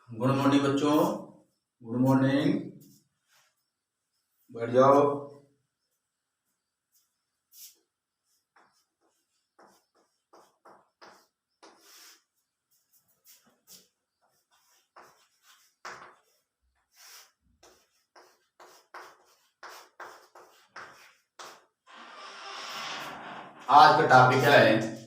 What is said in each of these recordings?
Good morning बच्चों। Good morning. बैठ जाओ। आज का टॉपिक है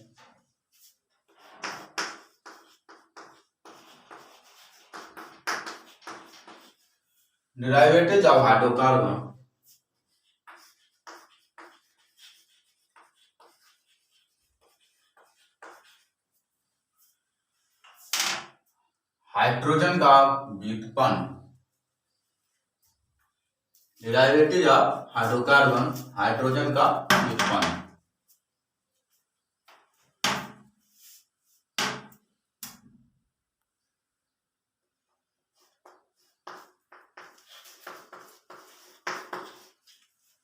डेरिवेटिव्स ऑफ हाइड्रोकार्बन। हाइड्रोजन का व्युत्पन्न। डेरिवेटिव्स ऑफ हाइड्रोकार्बन, हाइड्रोजन का व्युत्पन्न।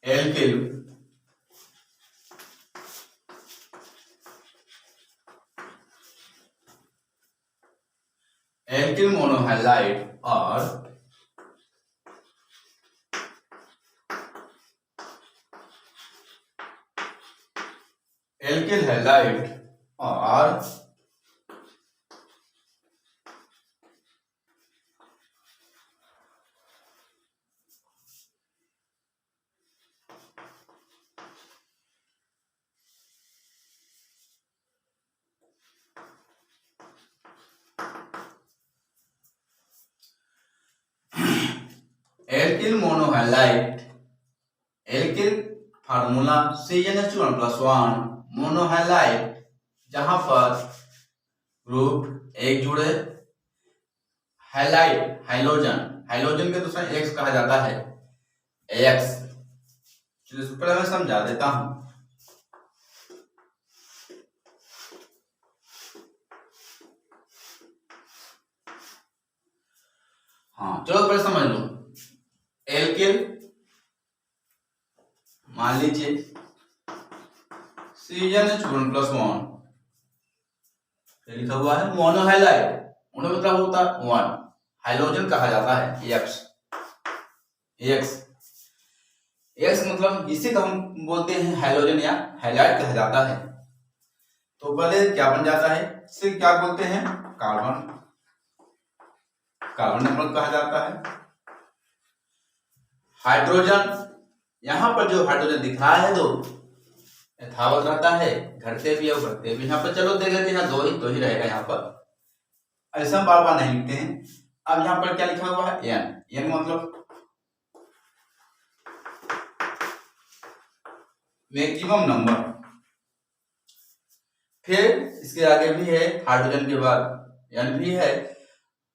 एल्किल एल्किल मोनोहैलाइड और एल्किल हैलाइड और एल्किल मोनोहैलाइड। एल्किल फार्मूला CnH2n+1 मोनोहैलाइड, जहां पर ग्रुप एक जुड़े। हैलाइड हाइलोजन, हाइलोजन के दूसरा एक्स कहा जाता है एक्स। चलिए इसको पहले मैं समझा देता हूं। हाँ चलो पहले समझ लो। एल्किल मान लीजिए CnH2n+1 लिखा हुआ है। मोनोहैलाइड, मोनो मतलब होता है वन, हाइलोजन कहा जाता है एक्स। एक्स एक्स मतलब इसी को हम बोलते हैं हाइलोजन या हैलाइड कहा जाता है। तो पहले क्या बन जाता है, इसे क्या बोलते हैं, कार्बन। कार्बन नंबर कहा जाता है। हाइड्रोजन, यहां पर जो हाइड्रोजन दिख रहा है दो, यथावत रहता है, घटते भी और बढ़ते भी। यहाँ पर चलो देख लेते हैं, दो ही रहेगा यहाँ पर। ऐसा बार बार नहीं लिखते हैं। अब यहाँ पर क्या लिखा हुआ है, एन। एन मतलब मैक्सिमम नंबर। फिर इसके आगे भी है, हाइड्रोजन के बाद एन भी है।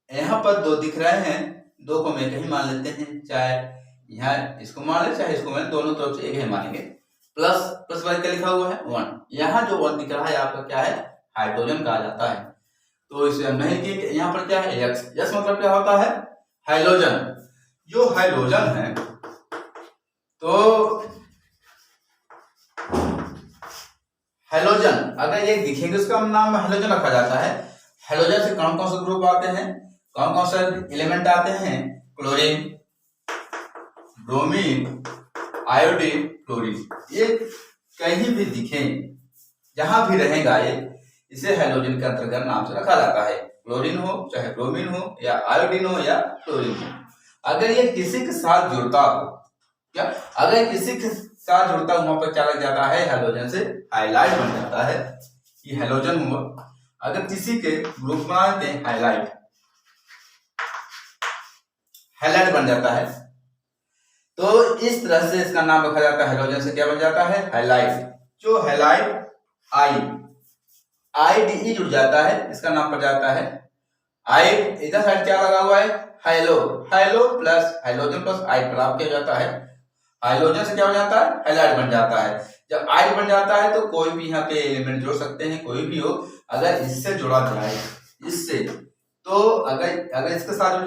यहाँ पर दो दिख रहे हैं, दो को मैं कहीं मान लेते हैं, चाहे यहाँ इसको मान ले चाहे इसको मान, दोनों तरफ से एक ही मानेंगे। प्लस प्लस वाले क्या लिखा हुआ है, वन। यहाँ जो वन दिख रहा है आपका क्या है, हाइड्रोजन कहा जाता है। तो इसे हम नहीं कि यहाँ पर क्या है, एक्स। एक्स मतलब क्या होता है, हाइड्रोजन। जो हाइड्रोजन है, तो हाइड्रोजन अगर ये दिखेंगे उसका नाम हाइड्रोजन रखा जाता है। हाइड्रोजन से कौन कौन से ग्रुप आते हैं, कौन कौन से एलिमेंट आते हैं, क्लोरीन, ब्रोमीन, आयोडीन, क्लोरीन। ये कहीं भी दिखे, जहां भी रहेगा ये, इसे हाइड्रोजन के अंतर्गत नाम से रखा जाता है। क्लोरीन हो चाहे ब्रोमीन हो या आयोडीन हो या क्लोरीन हो। अगर ये किसी के साथ जुड़ता हो, क्या अगर किसी के साथ जुड़ता वहां पर क्या लग जाता है, हाइड्रोजन से हाइलाइट बन जाता है। ये हाइड्रोजन हुआ। अगर किसी के ग्रुप बना देते हैं हाइलाइट, हाइलाइट बन जाता है। तो इस तरह से इसका नाम रखा जाता है, हाइड्रोजन से क्या बन जाता है, हाइलाइट। जो हाइलाइट आई जुड़ जाता है, इसका नाम पड़ जाता है आई। इधर साइड क्या लगा हुआ है, हाइलो। हाइलो प्लस हाइड्रोजन प्लस आई प्राप्त किया जाता है। हाइड्रोजन से क्या बन जाता है, हाइलाइट बन जाता है। जब आई बन जाता है तो कोई भी यहाँ पे एलिमेंट जोड़ सकते हैं, कोई भी हो। अगर इससे जुड़ा जाए, इससे, तो अगर इसके साथ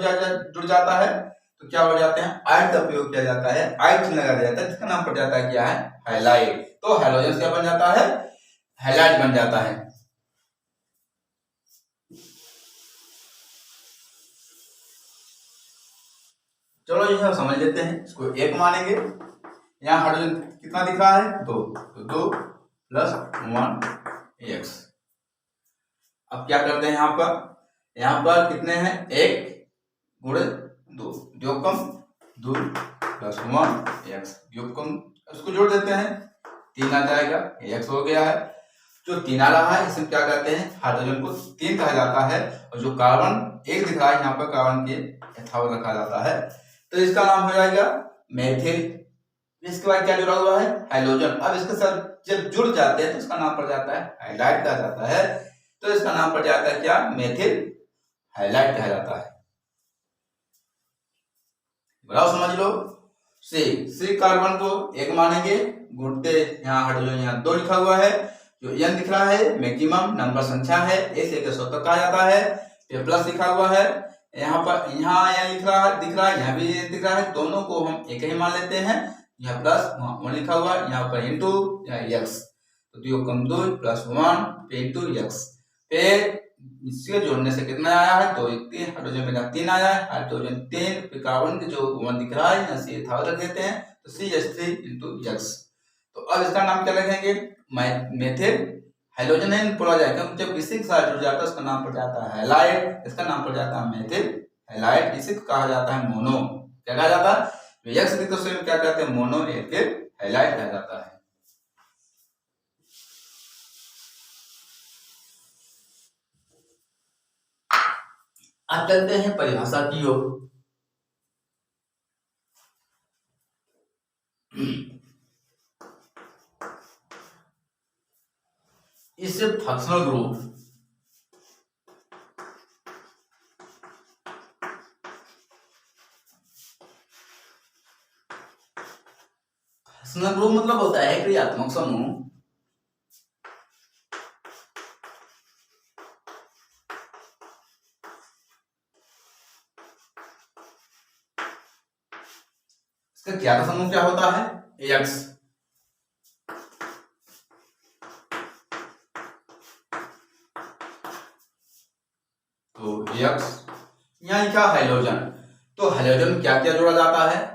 जुड़ जाता है तो क्या हो जाते हैं, आइट का प्रयोग किया जाता है, आइट लगा दिया जाता है, जिसका नाम पड़ जाता है क्या है, हाइलाइट। तो हाइड्रोजन से क्या बन जाता है, हाइलाइट बन जाता है। चलो ये सब समझ लेते हैं, इसको एक मानेंगे। यहाँ हाइड्रोजन कितना दिख रहा है, 2, तो 2 प्लस 1 एक्स। अब क्या करते हैं, यहाँ पर कितने हैं, 1 गुणे 2, योगकम 2 प्लस 1 एक्स, योगकम उसको जोड़ देते हैं, 3 आ जाएगा, एक्स हो गया है। जो 3 आ रहा है इसमें क्या कहते हैं, हाइड्रोजन को 3 कहा जाता है, और जो कार्बन 1 दिख रहा है यहाँ पर कार्बन के यथावत रखा जाता है, तो इसका नाम हो जाएगा मेथिल। इसके बाद क्या जुड़ा हुआ है, हाइड्रोजन। अब इसके साथ जब जुड़ जाते हैं तो इसका नाम पड़ जाता है हाइलाइट कहा जाता है, तो इसका नाम पड़ जाता है क्या, मेथिल हाइलाइट कहा जाता है। बराबर समझ लो। सी कार्बन को 1 मानेंगे, गुणते यहाँ हाइड्रोजन यहाँ 2 लिखा हुआ है, जो n दिख रहा है मैक्सिमम नंबर संख्या है, ऐसे के स्वतः कहा जाता है। ये प्लस लिखा हुआ है, यहाँ पर यहाँ दिख रहा है, यहाँ भी दिख रहा है, दोनों को हम एक ही मान लेते हैं। यहाँ प्लस वहाँ लिखा हुआ है, यहाँ पर इंटू एक्स, तो 2 कम 2 प्लस 1 इंटू एक्स। फिर इसके जोड़ने से कितना आया है, 2 1 3, हाइड्रोजन में 3 आया है, हाइड्रोजन 3, फिर कार्बन के जो 1 दिख रहा है यहाँ से यथावत रख देते हैं, तो CH3 इंटू एक्स। तो अब इसका नाम क्या रखेंगे, मेथिल हाइड्रोजन है बोला जाएगा, जब किसी के साथ जुड़ जाता है उसका नाम पड़ जाता है हैलाइड, इसका नाम पड़ जाता है मेथिल हैलाइड। इसे कहा जाता है मोनो, क्या कहा जाता है, एक्स की तो स्वयं क्या कहते हैं, मोनो एथिल हैलाइड कहा जाता है। अब चलते हैं परिभाषा की ओर। इस फंक्शनल ग्रुप मतलब होता है क्रियात्मक समूह इसका क्या समूह क्या होता है, एक्स। तो एक्स यहाँ लिखा हाइड्रोजन, तो हाइड्रोजन में क्या क्या जोड़ा जाता है,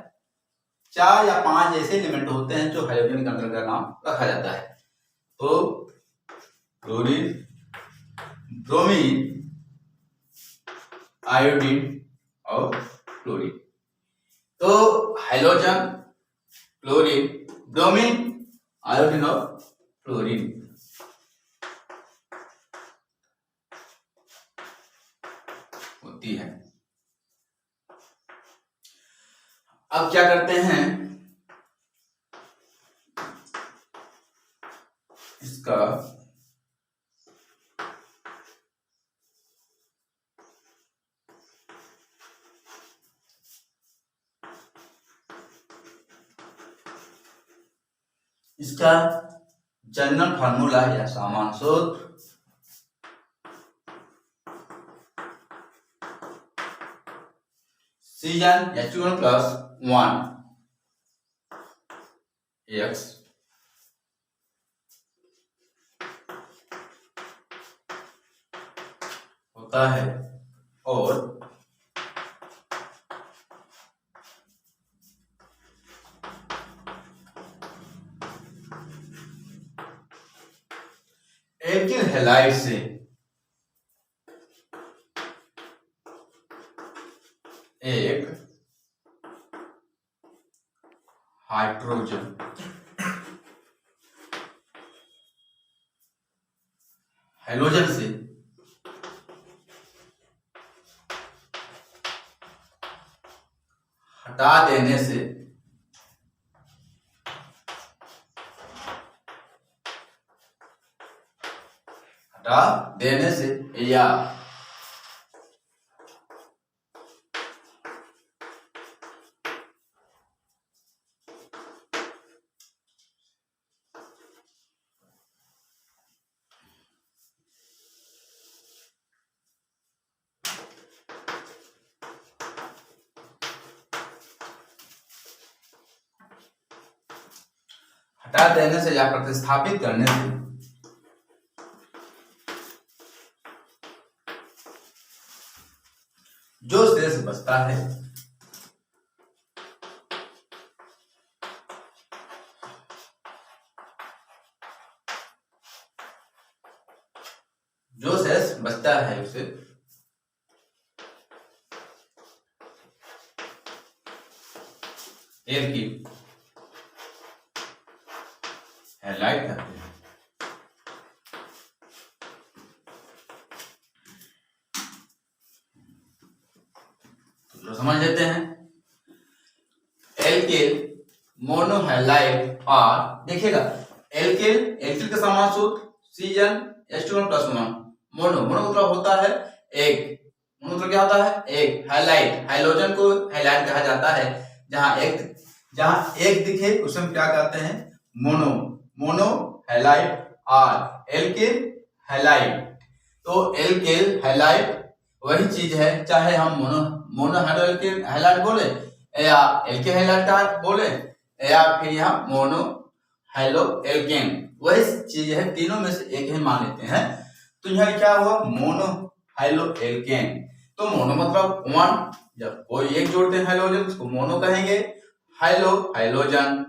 4 या 5 ऐसे एलिमेंट होते हैं जो हाइड्रोजन के अंदर का नाम रखा जाता है। तो क्लोरीन, ब्रोमीन, आयोडीन और क्लोरीन। तो हाइड्रोजन, क्लोरीन, ब्रोमीन, आयोडीन और क्लोरीन होती है। अब क्या करते हैं, इसका जनरल फार्मूला या सामान्य सूत्र H2 प्लस 1 x होता है, और एथिल हैलाइड से एक हाइड्रोजन हाइड्रोजन से हटा देने से या हटा देने से या प्रतिस्थापित करने से जो शेष बचता है जो शेष बचता है उसे एल्किल हैलाइड कहते हैं। तो समझ लेते हैं एल्किल मोनोहैलाइड और देखिएगा एल्किल का समान सूत्र CnH2n+1। मोनो मतलब होता है एक, मोनो मतलब क्या होता है एक। हैलाइड हाइड्रोजन को हैलाइड कहा जाता है। जहां एक दिखे उसे हम क्या कहते हैं मोनो हैलाइड और एल्किल हैलाइड। तो एल्किल हैलाइड वही चीज है, चाहे हम मोनो हैलाइड बोले या एल्किल हैलाइड बोले या फिर यहाँ मोनो हैलो एल्केन, वही चीज है, तीनों में से एक ही मान लेते हैं। तो यहाँ क्या हुआ मोनो हैलो एल्केन। तो मोनो मतलब वन, जब कोई एक जोड़ते हैं हाइड्रोजन उसको मोनो कहेंगे। हाइड्रोजन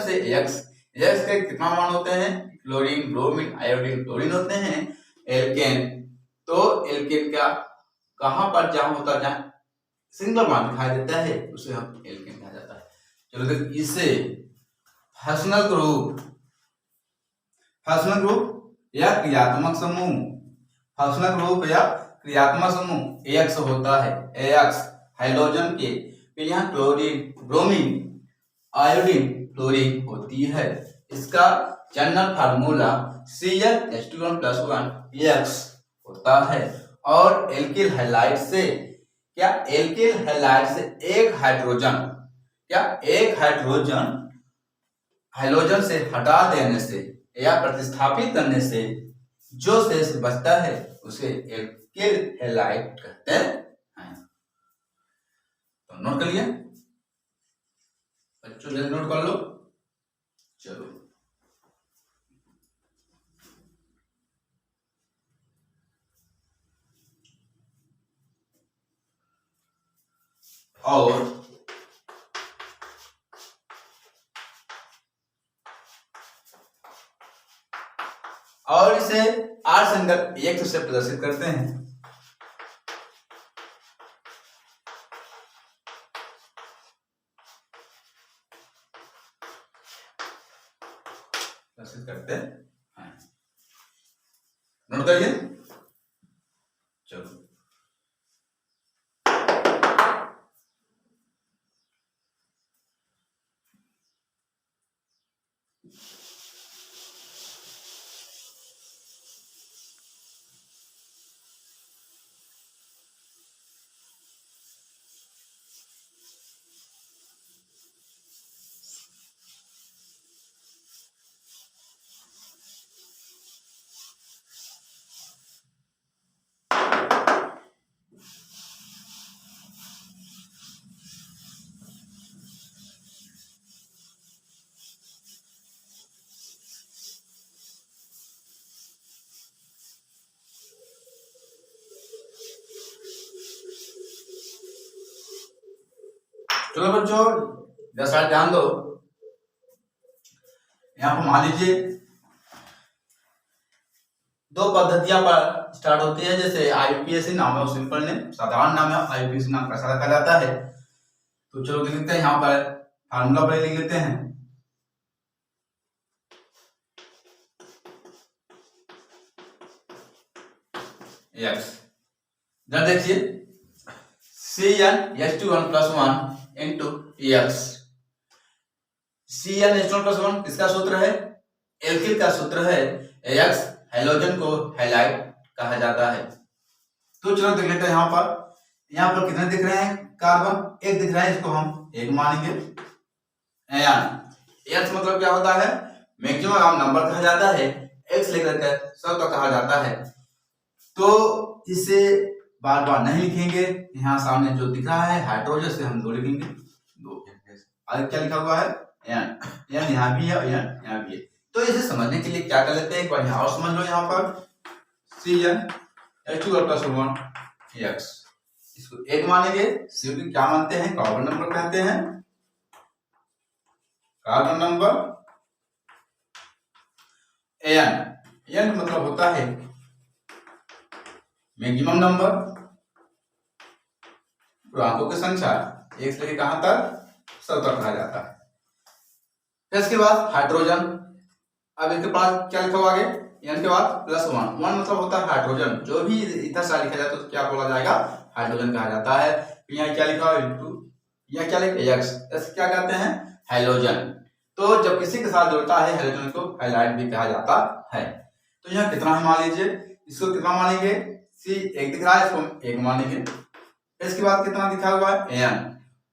से एक्स के कितना मान होते हैं, क्लोरीन ब्रोमीन आयोडीन क्लोरीन होते हैं। एल्केन, तो एल्केन का कहां पर जहां होता है जहां सिंगल मान दिखाई देता है उसे हम एल्केन कहा जाता है। चलो देख इसे फंक्शनल ग्रुप या क्रियात्मक समूह, फंक्शनल ग्रुप या क्रियात्मक समूह AX होता है। AX हाइड्रोजन के, फिर यहाँ क्लोरीन ब्रोमीन आयोडीन क्लोरीन होती है। इसका जनरल फार्मूला CnH2n+1 X होता है। और एल्किल हैलाइड से क्या, एल्किल हैलाइड से एक हाइड्रोजन से हटा देने से या प्रतिस्थापित करने से जो शेष बचता है उसे एल्किल हैलाइड कहते हैं। तो नोट कर लिया बच्चों, जल्दी नोट कर लो। चलो और इसे R संगत X से प्रदर्शित करते हैं। नोट करिए। चलो बच्चों जैसा ध्यान दो, यहाँ पर मान लीजिए दो पद्धतियां पर स्टार्ट होती है। जैसे IUPAC नाम है, सिंपल नेम साधारण नाम है, IUPAC नाम कैसा रखा जाता है। तो चलो देख लेते हैं, यहाँ पर फार्मूला पर लिख लेते हैं। X जब देखिए CnH2n+1 into X। CnH2n+1 किसका सूत्र है, एल्किल का सूत्र है। X हाइड्रोजन को हैलाइड कहा जाता है। तो चलो देख लेते हैं, यहाँ पर कितने दिख रहे हैं, कार्बन एक दिख रहा है, इसको हम एक मानेंगे। X मतलब क्या होता है, मैक्सिमम नंबर कहा जाता है। X लेकर के सब का कहा जाता है। तो इसे बार बार नहीं लिखेंगे, यहाँ सामने जो दिख रहा है हाइड्रोजन से हम दो लिखेंगे, दो। आगे क्या लिखा हुआ है, N यहाँ भी है और यहाँ भी है। तो इसे समझने के लिए क्या कर लेते हैं, एक बार यहाँ और समझ लो। यहाँ पर CnH2n+1 X, इसको एक मानेंगे। CO क्या मानते हैं, कार्बन नंबर कहते हैं, कार्बन नंबर। N मतलब होता है मैक्सिमम नंबर पूर्णांकों की संख्या 1 से लेकर कहां तक 100 तक कहा जाता है। फिर इसके बाद हाइड्रोजन, अब इसके पास क्या लिखा हुआ आगे n के बाद +1, 1 मतलब होता है हाइड्रोजन, जो भी इधर से लिखा जाए तो क्या बोला जाएगा हाइड्रोजन कहा जाता है। यहाँ क्या लिखा हुआ इंटू, यहाँ क्या लिखा x, क्या कहते हैं हैलोजन। तो जब किसी के साथ जुड़ता है हैलोजन को हैलाइड भी कहा जाता है। तो यहाँ कितना है मान लीजिए, इसको कितना मानेंगे C 1 दिख रहा है, इसको 1 मानेंगे। इसके बाद कितना लिखा हुआ है n,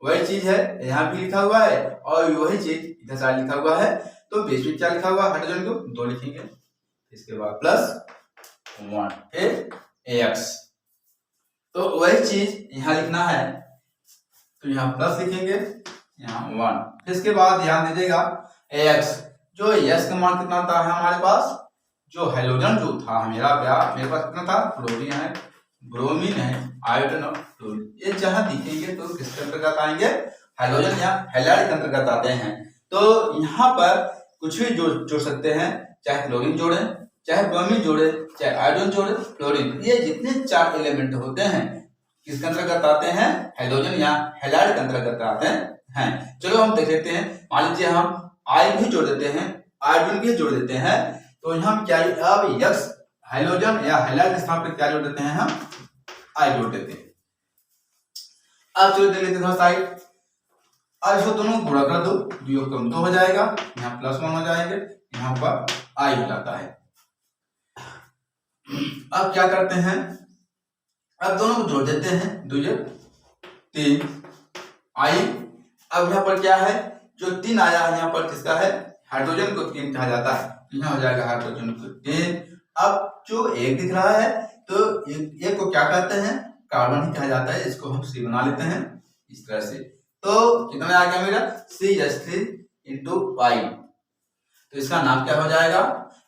वही चीज है यहाँ भी लिखा हुआ है और वही चीज इधर साइड लिखा हुआ है। तो बीच में क्या लिखा हुआ है हाइड्रोजन को 2 लिखेंगे, इसके बाद +1 फिर AX। तो वही चीज यहाँ लिखना है, तो यहाँ प्लस लिखेंगे, यहाँ 1। फिर इसके बाद ध्यान दीजिएगा AX, जो AX का मान कितना था हमारे पास, जो हैलोजन जो था मेरे पास कितना था, क्लोरीन है, ब्रोमीन है, आयोडीन और फ्लोरीन, ये जहां दिखेंगे तो किसके अंतर्गत आएंगे, हैलोजन या हैलाइड के अंतर्गत आते हैं। तो यहाँ पर कुछ भी जोड़ सकते हैं, चाहे क्लोरीन जोड़े, चाहे ब्रोमीन जोड़े, चाहे आयोडीन जोड़े, फ्लोरीन, ये जितने 4 एलिमेंट होते हैं किसके अंतर्गत आते हैं, हैलोजन या हैलाइड के अंतर्गत आते हैं। चलो हम देख लेते हैं, मान लीजिए हम आई भी जोड़ देते हैं, आयोडीन भी जोड़ देते हैं, तो यहाँ क्या अब यक्स हैलोजन या हैलाइड के स्थान पर क्या जोड़ देते हैं, हम आई जोड़ देते हैं। अब चलो देख लेते हैं साइड, अब इसको दोनों गुणा कर दो, 2 कम 2 हो जाएगा, यहाँ +1 हो जाएंगे, यहाँ पर आई हो जाता है। अब क्या करते हैं, अब दोनों को जोड़ देते हैं, 2 3 आई। अब यहाँ पर क्या है, जो 3 आया है यहाँ पर किसका है, हाइड्रोजन को 3 कहा जाता है, यहाँ हो जाएगा हाइड्रोजन को 3। अब जो 1 दिख रहा है तो एक को क्या कहते हैं, कार्बन ही कहा जाता है, इसको हम C बना लेते हैं इस तरह से। तो कितना आ गया मेरा CH3 × Y, तो इसका नाम क्या हो जाएगा,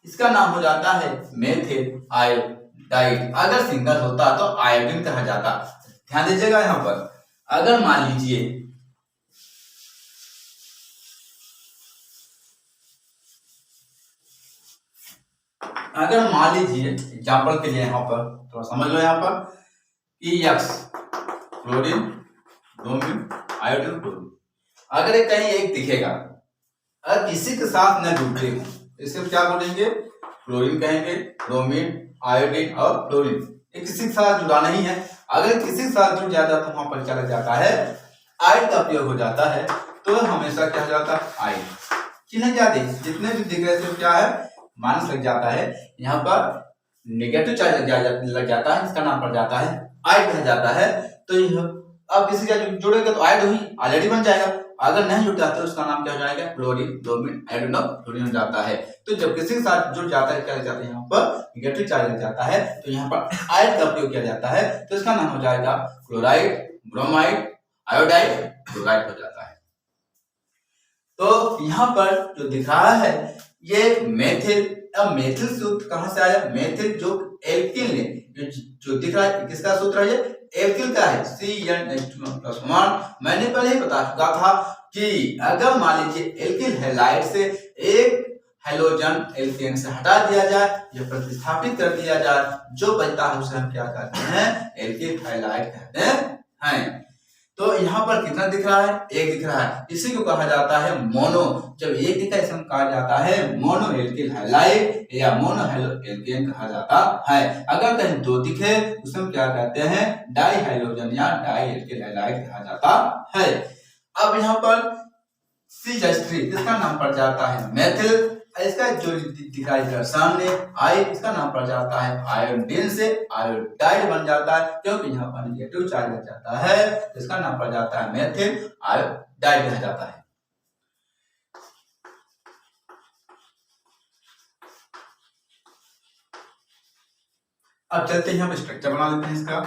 इसका नाम हो जाता है मेथिल आयोडाइड। अगर सिंगल होता तो आयोडीन कहा जाता। ध्यान दीजिएगा यहाँ पर, अगर मान लीजिए एग्जाम्पल के लिए यहाँ पर थोड़ा समझ लो, यहाँ पर कि x chlorine bromine iodine chlorine, अगर ये कहीं एक दिखेगा, अगर किसी के साथ न जुड़ते हो इसे क्या बोलेंगे, क्लोरीन कहेंगे, ब्रोमीन आयोडीन और क्लोरीन, ये किसी के साथ जुड़ा नहीं है। अगर किसी के साथ जुड़ जाता तो वहां पर क्या लग जाता है, आयड का प्रयोग हो जाता है, तो हमेशा क्या हो जाता है, आयड। चिन्ह क्या थे, जितने भी दिख रहे थे क्या है, माइनस लग जाता है, यहाँ पर नेगेटिव चार्ज लग जाता है, इसका नाम पड़ जाता है आयड कहा जाता है। तो अब किसी का जुड़ेगा तो आयड ही ऑलरेडी बन जाएगा, अगर नहीं जुड़ जाता तो उसका नाम क्या हो जाएगा, क्लोरीन ब्रोमीन आयोडीन और फ्लोरीन हो जाता है। तो जब किसी के साथ जुड़ जाता है क्या लग जाता है, यहाँ पर नेगेटिव चार्ज लग जाता है, तो यहाँ पर आयड का प्रयोग किया जाता है, तो इसका नाम हो जाएगा क्लोराइड ब्रोमाइड आयोडाइड क्लोराइड हो जाता है। तो यहाँ पर जो दिख रहा है ये मेथिल, अब मेथिल सूत्र कहां से आया, मेथिल जो एल्किल ने जो दिख रहा है किसका सूत्र है, ये एल्किल का है, CN+1। मैंने पहले ही बता चुका था कि अगर मान लीजिए एल्किल हैलाइड से एक हैलोजन एल्केन से हटा दिया जाए या प्रतिस्थापित कर दिया जाए, जो बचता है उसे हम क्या कहते हैं, एल्किल हैलाइड कहते हैं। तो यहाँ पर कितना दिख रहा है, 1 दिख रहा है, इसी को कहा जाता है मोनो। जब 1 दिखा इसे कहा जाता है मोनो एल्किल हैलाइड या मोनो एल्केन कहा जाता है। अगर कहीं 2 दिखे उसे हम क्या कहते हैं, डाई हैलोजन या डाई एल्किल हैलाइड कहा जाता है। अब यहाँ पर CH3 इसका नाम पड़ जाता है मेथिल, इसका जो दिखाई दे सामने आई, इसका नाम पड़ जाता है आयोडीन से आयोडाइड बन जाता है, क्योंकि यहाँ पर नेगेटिव चार्ज लग जाता है, इसका नाम पड़ जाता है मेथिल आयोडाइड कहा जाता है। अब चलते हैं, हम स्ट्रक्चर बना लेते हैं इसका।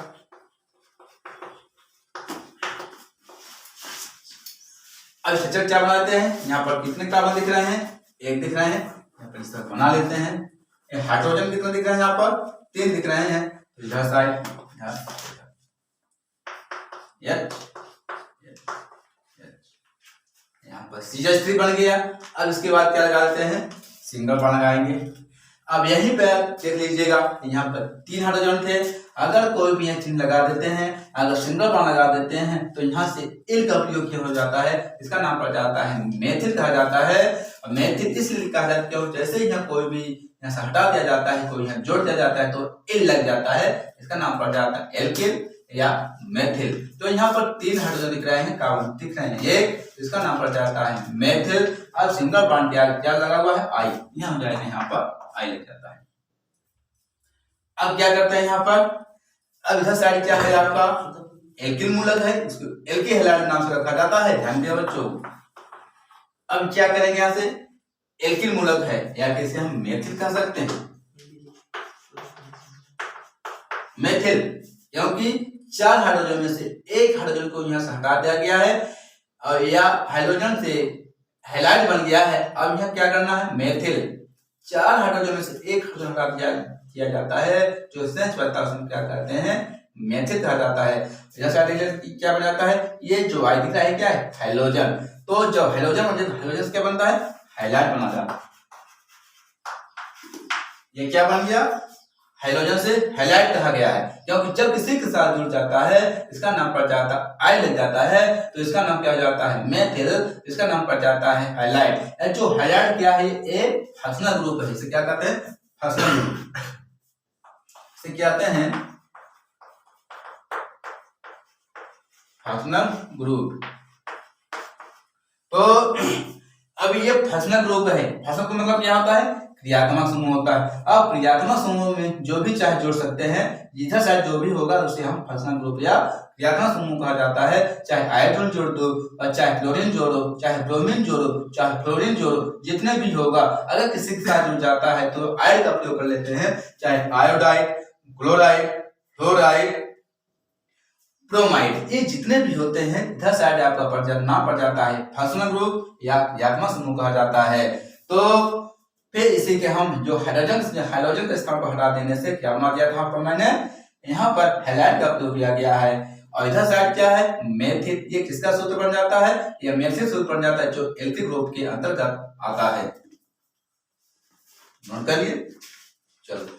अब स्ट्रक्चर क्या बनाते हैं, यहाँ पर कितने कार्बन दिख रहे हैं, 1 दिख रहे हैं, यहाँ पर इस तरह बना लेते हैं। हाइड्रोजन कितना दिख रहा है, यहाँ पर 3 दिख रहे हैं, तो इधर साइड यहाँ पर CH3 बन गया। अब इसके बाद क्या लगा लेते हैं, सिंगल बॉन्ड लगाएंगे। अब यहीं पर देख लीजिएगा, यहाँ पर 3 हाइड्रोजन थे, अगर कोई भी यहाँ चिन्ह लगा देते हैं, अगर सिंगल बॉन्ड लगा देते हैं तो यहाँ से इल का प्रयोग किया हो जाता है, इसका नाम पड़ जाता है मेथिल कहा जाता है। और मेथिल इसलिए कहा जाता है क्योंकि जैसे ही यहाँ कोई भी यहाँ से हटा दिया जाता है, कोई यहाँ जोड़ दिया जाता है तो इल लग जाता है, इसका नाम पड़ जाता है एल्किल या मेथिल। तो यहाँ पर 3 हाइड्रोजन दिख रहे हैं, कार्बन दिख रहे हैं एक, इसका नाम पड़ जाता है मेथिल। अब सिंगल बॉन्ड क्या लगा हुआ है, आई, यहाँ हो जाएगा, यहाँ पर आई लग जाता है। अब क्या करते हैं यहाँ पर, अब इधर साइड क्या है आपका एल्किल मूलक है, इसको एल्किल हैलाइड नाम से रखा जाता है, ध्यान दिया बच्चों। अब क्या करेंगे, यहाँ से एल्किल मूलक है या किसे हम मेथिल कह सकते हैं, मेथिल, क्योंकि 4 हाइड्रोजन में से एक हाइड्रोजन को यहाँ से हटा दिया गया है और या हाइड्रोजन से हैलाइड बन गया है। अब यहाँ क्या करना है, मेथिल, 4 हाइड्रोजन में से एक हाइड्रोजन हटा दिया जाता है, जो सेंस बनता है क्या कहते हैं, मेथिल कहा जाता है। जैसे क्या बन जाता है, ये जो आई दिख रहा है क्या है, हाइड्रोजन। तो जब हाइड्रोजन हाइड्रोजन से क्या बनता है, हैलाइड बना जाता है। ये क्या बन गया, हाइड्रोजन से हैलाइड कहा गया है, क्योंकि जब किसी के साथ जुड़ जाता है इसका नाम पड़ जाता है आई लग जाता है, तो इसका नाम क्या हो जाता है, मेथिल, इसका नाम पड़ जाता है हैलाइड। जो हैलाइड क्या है, ये फंक्शनल ग्रुप है, इसे क्या कहते हैं, फंक्शनल ग्रुप, इसे क्या कहते हैं, फंक्शनल ग्रुप। तो अब ये फंक्शनल ग्रुप है, फंक्शनल ग्रुप मतलब क्या होता है, क्रियात्मक समूह होता है। अब क्रियात्मक समूह में जो भी चाहे जोड़ सकते हैं, जिधर साइड जो भी होगा उसे हम फंक्शनल ग्रुप या क्रियात्मक समूह कहा जाता है। चाहे आयोडीन जोड़ दो, और चाहे क्लोरीन जोड़ो, चाहे ब्रोमीन जोड़ो, चाहे फ्लोरीन जोड़ो, जितने भी होगा, अगर किसी के साथ जुड़ जाता है तो आयड का प्रयोग कर लेते हैं, चाहे आयोडाइड, क्लोराइड, फ्लोराइड, ब्रोमाइड, ये जितने भी होते हैं इधर साइड आपका नाम पड़ जाता है फंक्शनल ग्रुप या क्रियात्मक समूह कहा जाता है। तो फिर इसी के हम जो हाइड्रोजन के स्थान पर हटा देने से क्या बना दिया था आपको मैंने, यहाँ पर हैलाइड का प्रयोग किया गया है। और इधर साइड क्या है, मेथिल, ये किसका सूत्र बन जाता है, ये मेथिल सूत्र बन जाता है, जो एल्किल ग्रुप के अंतर्गत आता है। नोट करिए, चलो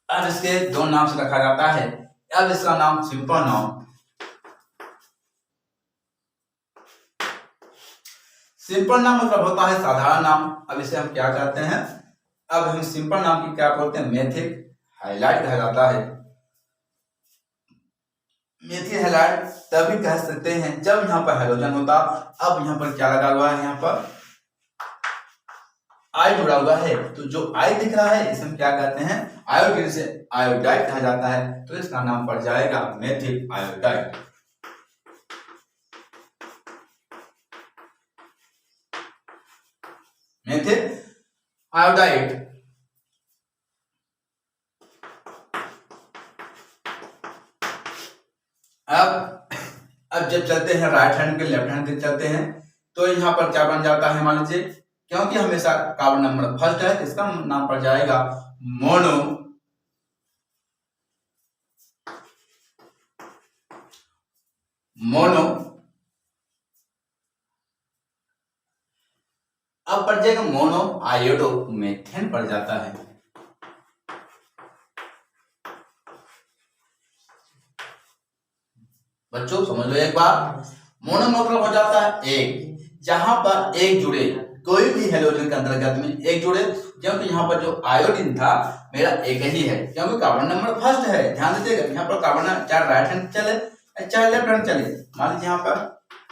अब इसके 2 नाम से रखा जाता है। अब इसका नाम सिंपल नाम, सिंपल नाम मतलब होता है साधारण नाम। अब इसे हम क्या कहते हैं, अब हम सिंपल नाम की क्या बोलते हैं, मेथिल हैलाइड कहा जाता है। मेथिल हैलाइड तभी कह सकते हैं जब यहाँ पर हाइड्रोजन होता। अब यहाँ पर क्या लगा हुआ है, यहाँ पर आई जुड़ा हुआ है, तो जो आई दिख रहा है इसे हम क्या कहते हैं, आयोडीन से आयोडाइड कहा जाता है, तो इसका नाम पड़ जाएगा मेथिल आयोडाइड। Methyl iodide. अब जब चलते हैं राइट हैंड के लेफ्ट हैंड के चलते हैं, तो यहाँ पर क्या बन जाता है, मान लीजिए, क्योंकि हमेशा कार्बन नंबर फर्स्ट है, इसका नाम पड़ जाएगा मोनो, मोनो। अब पड़ जाएगा मोनो आयोडो मेथेन पड़ जाता है। बच्चों समझ लो एक बार, मोनो मतलब हो जाता है एक, जहां पर एक जुड़े, कोई भी हाइड्रोजन के अंतर्गत में एक जुड़े, क्योंकि यहाँ पर जो आयोडीन था मेरा एक ही है, क्योंकि कार्बन नंबर फर्स्ट है। ध्यान दीजिएगा, यहाँ पर कार्बन चाहे राइट हैंड चले चाहे लेफ्ट हैंड चले, मान लीजिए यहाँ पर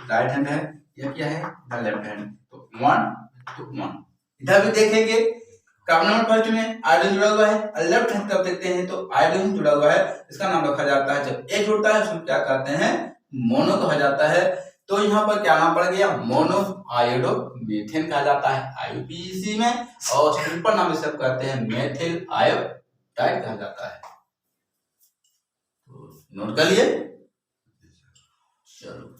राइट हैंड है, यह क्या है, लेफ्ट हैंड, तो 1 तो 1। इधर भी देखेंगे कार्बन नंबर फर्स्ट में आयोडीन जुड़ा हुआ है, और लेफ्ट हैंड तरफ देखते हैं तो आयोडीन जुड़ा हुआ है, इसका नाम रखा जाता है, जब एक जुड़ता है उसको क्या कहते हैं, मोनो कहा जाता है। तो यहाँ पर क्या नाम पड़ गया, मोनो आयोडो मेथेन कहा जाता है आईयूपीएसी में, और सिंपल नाम इसे कहते हैं मेथिल आयोडाइड कहा जाता है। नोट कर लिए, चलो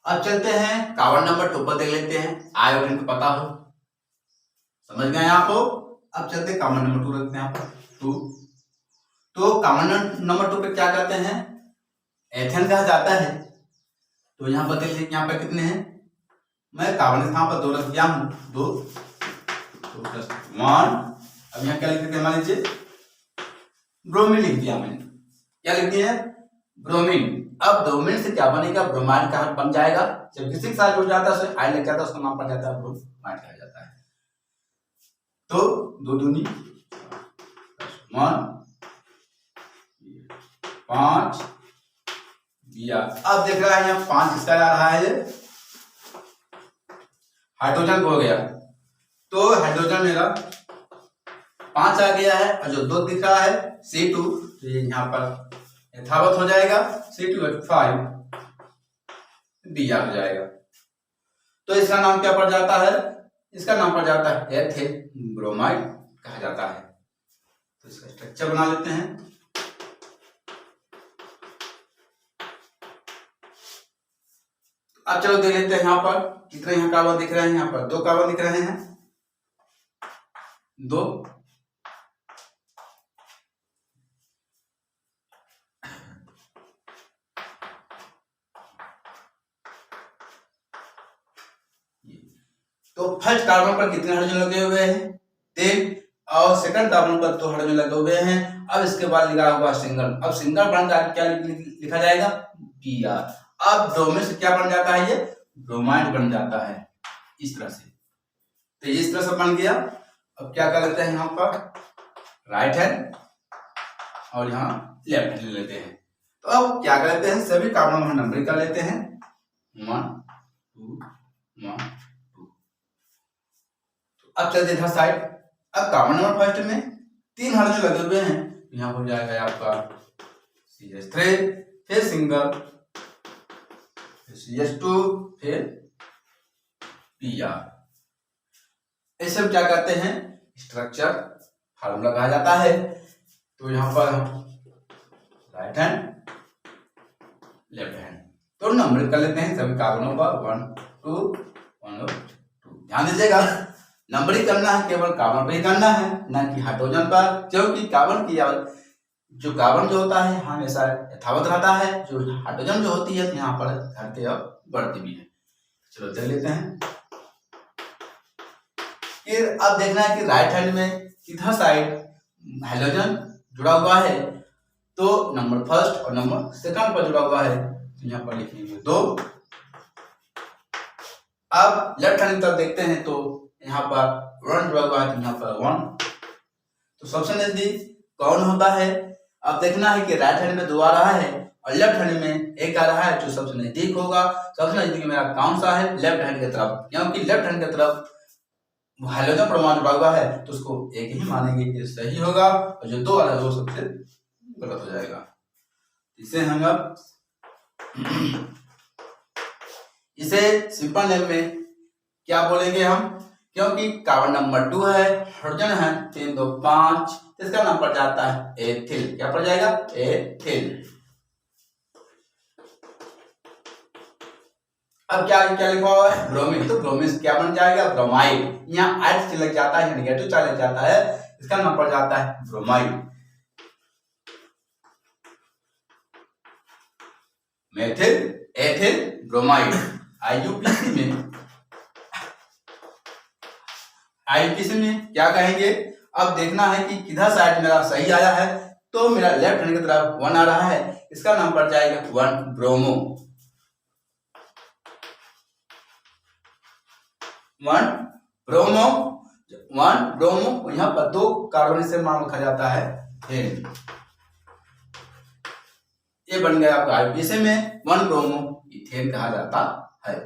अब चलते हैं कार्बन नंबर 2 पर देख लेते हैं, आयोडीन को पता हो, समझ गए आपको। अब चलते कार्बन नंबर 2 रखते हैं यहाँ पर 2। तो कार्बन नंबर 2 पे क्या कहते हैं, एथेन कहा जाता है। तो यहाँ पर देखिए यहाँ पर कितने हैं, मैं कार्बन यहाँ पर 2 रख दिया हूँ, 2 प्लस 1। अब यहाँ क्या लिख देते हैं, मान लीजिए ब्रोमीन लिख दिया मैंने, क्या लिख दिया है, ब्रोमीन। अब ब्रोमीन से क्या बनेगा, ब्रोमाइड का बन जाएगा। जब किसी के साथ जुड़ जाता है उसमें आयन लग जाता है, उसका नाम पड़ जाता है ब्रोमाइड कहा जाता है। तो 2 दूनी 1 5 दिया। अब देख रहा है यहाँ 5 किसका आ रहा है, हाइड्रोजन हो गया। तो हाइड्रोजन मेरा 5 आ गया है, और जो 2 दिख रहा है C2, तो ये यहाँ पर यथावत हो जाएगा, C2H5 दिया हो जाएगा। तो इसका नाम क्या पड़ जाता है, इसका नाम पड़ जाता है एथिल ब्रोमाइड कहा जाता है। तो इसका स्ट्रक्चर बना लेते हैं। अब चलो देख लेते हैं यहाँ पर कितने यहाँ कार्बन दिख रहे हैं, यहाँ पर 2 कार्बन दिख रहे हैं, 2। तो फर्स्ट कार्बन पर कितने हाइड्रोजन लगे हुए हैं, 3, और सेकंड कार्बन पर 2 हाइड्रोजन लगे हुए हैं। अब इसके बाद लिखा हुआ सिंगल। अब सिंगल बन जाकर क्या लिखा जाएगा, Br। अब ब्रोमीन से क्या बन जाता है, ये ब्रोमाइड बन जाता है इस तरह से। तो इस तरह से बन गया। अब क्या कर लेते हैं, यहाँ पर राइट हैंड और यहाँ लेफ्ट हैंड ले लेते हैं। तो अब क्या कर लेते हैं, सभी कार्बन हम नंबर कर लेते हैं, 1 2 1 2। अब चलते इधर साइड। अब कार्बन नंबर फर्स्ट में 3 हाइड्रोजन लगे हुए हैं, यहाँ हो जाएगा आपका CH3, फिर सिंगल, फिर CH2, फिर Br। इसे क्या कहते हैं, स्ट्रक्चर फार्मूला कहा जाता है। तो यहाँ पर राइट हैंड लेफ्ट हैंड, तो नंबर कर लेते हैं सभी कार्बनों पर, 1 2 1 और 2। ध्यान दीजिएगा, नंबरिंग करना है केवल कार्बन पर ही करना है, ना कि हाइड्रोजन पर, क्योंकि कार्बन की कार्बन जो होता है हमेशा यथावत रहता है, जो हाइड्रोजन जो होती है तो यहाँ पर घटती और बढ़ती भी है। चलो देख लेते हैं। फिर अब देखना है कि राइट हैंड में किधर साइड हाइड्रोजन जुड़ा हुआ है, तो नंबर फर्स्ट और नंबर सेकंड पर जुड़ा हुआ है, तो यहाँ पर लिखेंगे 2। अब लेफ्ट हैंड की तरफ देखते हैं तो यहाँ पर 1 जुड़ा हुआ है, तो यहाँ पर 1। तो सबसे नजदीक कौन होता है, अब देखना है कि राइट हैंड में 2 आ रहा है और लेफ्ट हैंड में 1 आ रहा है, जो सबसे नजदीक होगा। सबसे नजदीक मेरा कौन सा है, लेफ्ट हैंड की तरफ, क्योंकि लेफ्ट हैंड की तरफ हाइड्रोजन परमाणु जुड़ा हुआ है, तो उसको 1 ही मानेंगे कि सही होगा, और जो 2 आ रहा है वो सबसे गलत हो जाएगा। इसे हम अब इसे सिंपल नेम में क्या बोलेंगे हम, क्योंकि कार्बन नंबर 2 है, हाइड्रोजन है 3 2 5, इसका नाम पड़ जाता है एथिल। क्या पड़ जाएगा, एथिल। अब क्या क्या लिखा हुआ है, ब्रोमीन। तो ब्रोमीन क्या बन जाएगा, ब्रोमाइड। यहाँ आइड से लग जाता है, नेगेटिव चार्ज लग जाता है, इसका नाम पड़ जाता है bromide. Methyl ethyl bromide. IUPAC में क्या कहेंगे, अब देखना है कि किधर साइड मेरा सही आया है, तो मेरा लेफ्ट हैंड की तरफ 1 आ रहा है, इसका नाम पड़ जाएगा 1 ब्रोमो। 1 bromo, 1 bromo. यहाँ पर 2 कार्बन से नाम लिखा जाता है हेन। ये बन गया आपका आईपीसी में 1 ब्रोमो इथेन कहा जाता है।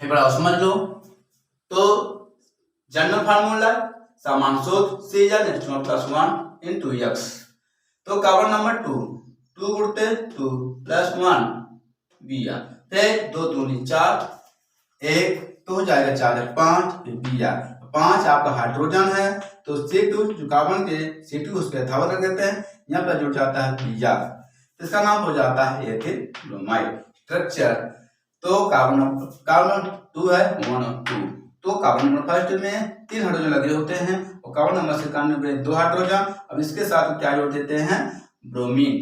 बड़ा समझ लो। तो जनरल फार्मूला समान सूत्र Cn + 1 तो कार्बन नंबर 2 गुणते 2 + 1 Br, फिर 2 दूनी 4, 1 तो हो जाएगा 4 5, फिर Br 5 आपका हाइड्रोजन है, तो C2 जो कार्बन के C2 उसके यथावत रख देते हैं, यहाँ पर जुड़ जाता है Br, इसका नाम हो जाता है एथिल ब्रोमाइड। स्ट्रक्चर तो कार्बन 2 है 1 और 2, तो कार्बन नंबर फर्स्ट में 3 हाइड्रोजन लगे होते हैं और कार्बन नंबर सेकंड में 2 हाइड्रोजन। अब इसके साथ क्या जोड़ देते हैं, ब्रोमीन।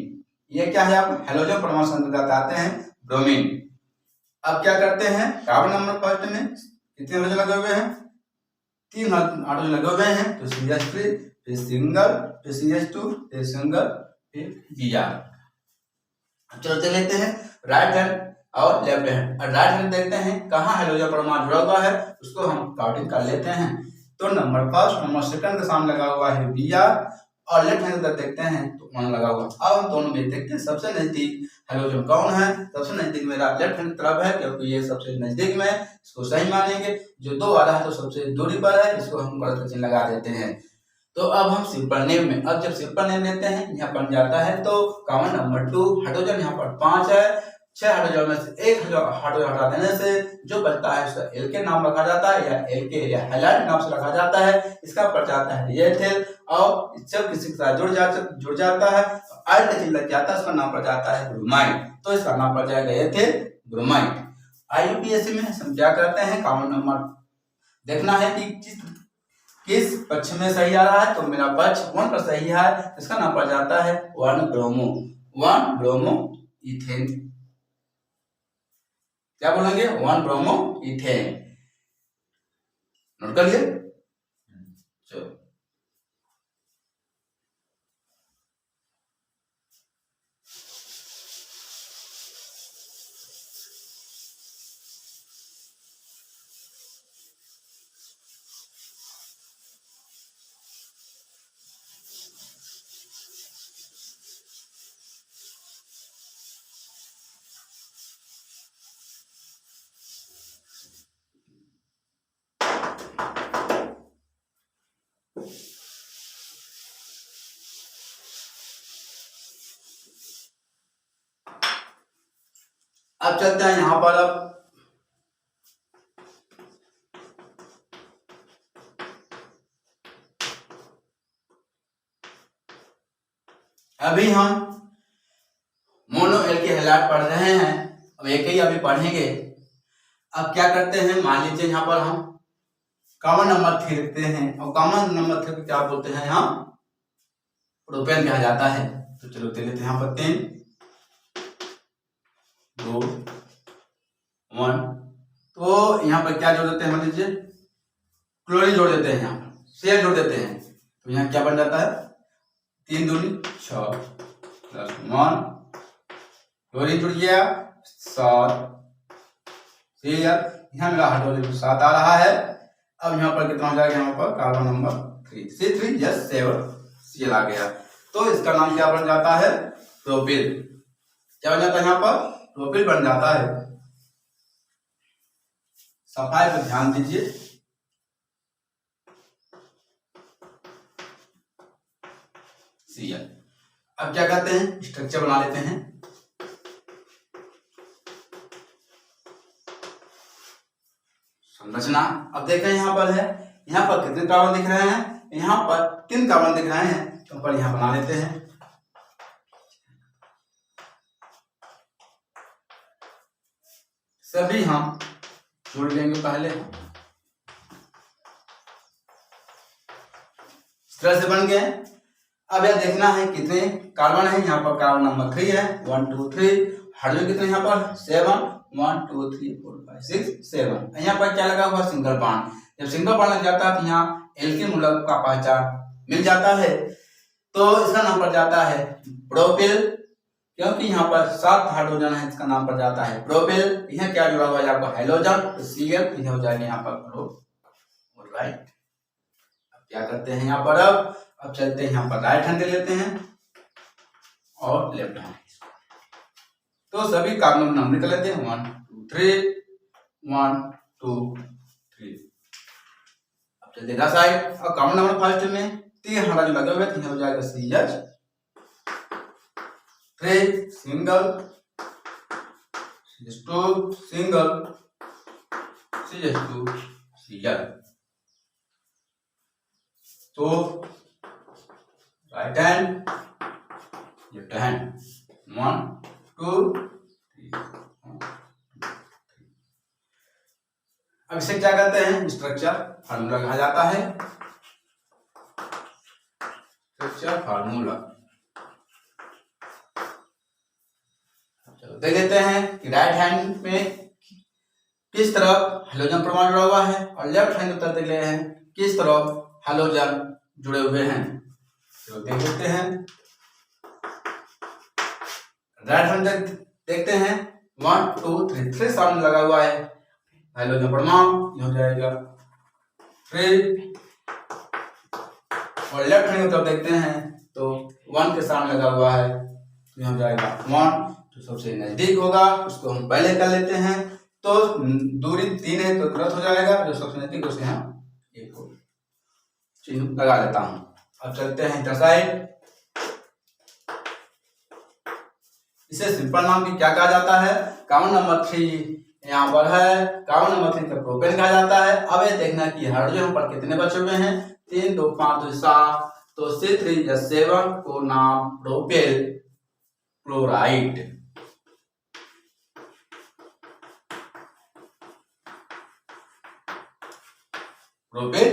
ये क्या है, आप हेलोजन परमाणु संयुक्त आते हैं ब्रोमीन। अब क्या करते हैं, कार्बन नंबर फर्स्ट में कितने हाइड्रोजन लगे हुए हैं, 3 हाइड्रोजन लगे हुए हैं, तो CH3 फिर सिंगल फिर CH2 फिर सिंगल फिर Br। चलो चल लेते हैं राइट हैंड और लेफ्ट हैंड। राइट हैंड देखते हैं कहाँ हाइड्रोजन परमाणु जुड़ा हुआ है, उसको हम काउंटिंग कर लेते हैं। तो नंबर फर्स्ट नंबर सेकंड के सामने लगा हुआ है Br और लेफ्ट हैंड तरफ देखते हैं तो 1 लगा हुआ। अब हम दोनों में देखते हैं सबसे नजदीक हाइड्रोजन कौन है। सबसे नजदीक मेरा लेफ्ट हैंड तरफ है, क्योंकि ये सबसे नजदीक में, इसको सही मानेंगे। जो 2 वाला है तो सबसे दूरी पर है, इसको हम गलत का चिन्ह लगा देते हैं। तो अब हम सिंपल नेम में, अब जब सिंपल नेम लेते हैं यहाँ बन जाता है, तो कार्बन नंबर 2 हाइड्रोजन यहाँ पर 5 है, 6 हाइड्रोजन में से 1 हाइड्रोजन हटा देने से जो बचता है उसका एल के नाम रखा जाता है, या एल के या हैलाइड नाम से रखा जाता है। इसका पड़ जाता है एथिल, और जब किसी के साथ जुड़ जाता है तो आयल का चिन्ह लग जाता है, उसका नाम पड़ जाता है ब्रोमाइड, तो इसका नाम पड़ जाएगा एथिल ब्रोमाइड। IUPAC में हम क्या करते हैं, कार्बन नंबर देखना है कि किस पक्ष में सही आ रहा है, तो मेरा पक्ष 1 पर सही है, इसका नाम पड़ जाता है 1 ब्रोमो इथेन। क्या बोलेंगे, 1 ब्रोमो इथेन। नोट कर लिए। चलो अब चलते हैं यहां पर। अब अभी हम मोनो एल्किल हैलाइड पढ़ रहे हैं, अब एक ही अभी पढ़ेंगे। अब क्या करते हैं, मान लीजिए यहाँ पर हम कॉमन नंबर 3 लिखते हैं, और कॉमन नंबर 3 क्या बोलते हैं, यहाँ प्रोपेन कहा जाता है। तो चलो देख लेते हैं यहाँ पर 3 2 1, तो यहाँ पर क्या जोड़ देते हैं, मान लीजिए क्लोरीन जोड़ देते हैं, यहाँ पर शेयर जोड़ देते हैं, तो यहाँ क्या बन जाता है 3 दूनी 6 प्लस 1, क्लोरीन जुड़ गया 7, यहाँ मेरा हाइड्रोजन 7 आ रहा है। अब यहाँ पर कितना हो जाएगा, यहाँ पर carbon number 3 C3 just 7 Cl आ गया, तो इसका नाम क्या बन जाता है, प्रोपिल। क्या बन जाता है, यहाँ पर प्रोपिल बन जाता है। सफाई पर ध्यान दीजिए। Cl। अब क्या करते हैं, स्ट्रक्चर बना लेते हैं। संरचना अब देखें, यहाँ पर है, यहाँ पर कितने कार्बन दिख रहे हैं, यहाँ पर 3 कार्बन दिख रहे हैं, तो पर यहाँ बना लेते हैं। सभी हम जोड़ लेंगे पहले, इस तरह से बन गए। अब यह देखना है कितने कार्बन है, यहाँ पर कार्बन नंबर 3 है 1 2 3, हाइड्रोजन कितने यहाँ पर 7 1 2 3 4 5 6 7। यहाँ पर क्या लगा हुआ, सिंगल बॉन्ड। जब सिंगल बॉन्ड लग जाता है तो यहाँ एल्किल मूलक का पहचान मिल जाता है, तो इसका नाम पड़ जाता है प्रोपिल, क्योंकि यहाँ पर 7 हाइड्रोजन है, इसका नाम पड़ जाता है प्रोपिल। यहाँ क्या जुड़ा हुआ है आपको, हाइड्रोजन, तो Cl हो जाएगा यहाँ पर प्रो। राइट। अब क्या करते हैं यहाँ पर, अब चलते हैं यहाँ पर राइट हैंड ले लेते हैं और लेफ्ट हैंड, तो सभी कार्बन नंबर निकल लेते हैं 1 2 3 1 2 3। अब चलते हैं साइड, और कार्बन नंबर फर्स्ट में 3 हाइड्रोजन लगे हुए, तो हो जाएगा CH3 single CH2 single CH2 Cl। तो राइट हैंड लेफ्ट हैंड 1 2 3। अब इसे क्या कहते हैं? स्ट्रक्चर फार्मूला कहा जाता है। स्ट्रक्चर फार्मूला देख लेते हैं कि राइट हैंड में किस तरफ हेलोजन परमाणु जुड़ा हुआ है और लेफ्ट हैंड उत्तर देख रहे हैं किस तरफ हेलोजन जुड़े हुए हैं। तो देख लेते हैं राइट हैंड देखते हैं 1 2 3 3 सामने लगा हुआ है हेलोजन परमाणु हो जाएगा 3 और लेफ्ट हैंड की तरफ देखते हैं तो 1 के सामने लगा हुआ है तो हो जाएगा 1। तो सबसे नजदीक होगा उसको हम पहले कर लेते हैं। तो दूरी 3 है तो तुरंत हो जाएगा, जो सबसे नजदीक उसे हम 1 को चिन्ह लगा लेता हूं। अब चलते हैं इधर साइड। इसे सिंपल नाम की क्या कहा जाता है? कार्बन नंबर 3 यहाँ पर है, कार्बन नंबर 3 का प्रोपेन कहा जाता है। अब ये देखना कि हाइड्रोजन पर कितने बचे हुए हैं, 3 2 5 2 7। तो C3 या 7 को नाम propel chloride. Propel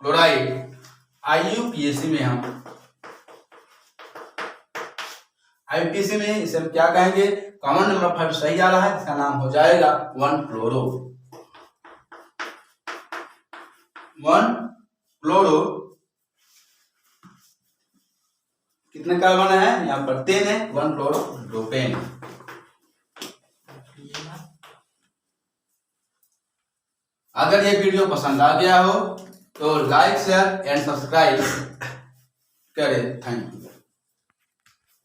chloride IUPAC में IUPAC में इसे हम क्या कहेंगे? कॉमन नंबर 5 सही आ रहा है, इसका नाम हो जाएगा 1 क्लोरो। 1 क्लोरो कितने कार्बन है? यहाँ पर 3 है। 1 क्लोरो प्रोपेन। अगर ये वीडियो पसंद आ गया हो तो लाइक शेयर एंड सब्सक्राइब करें। Thank you.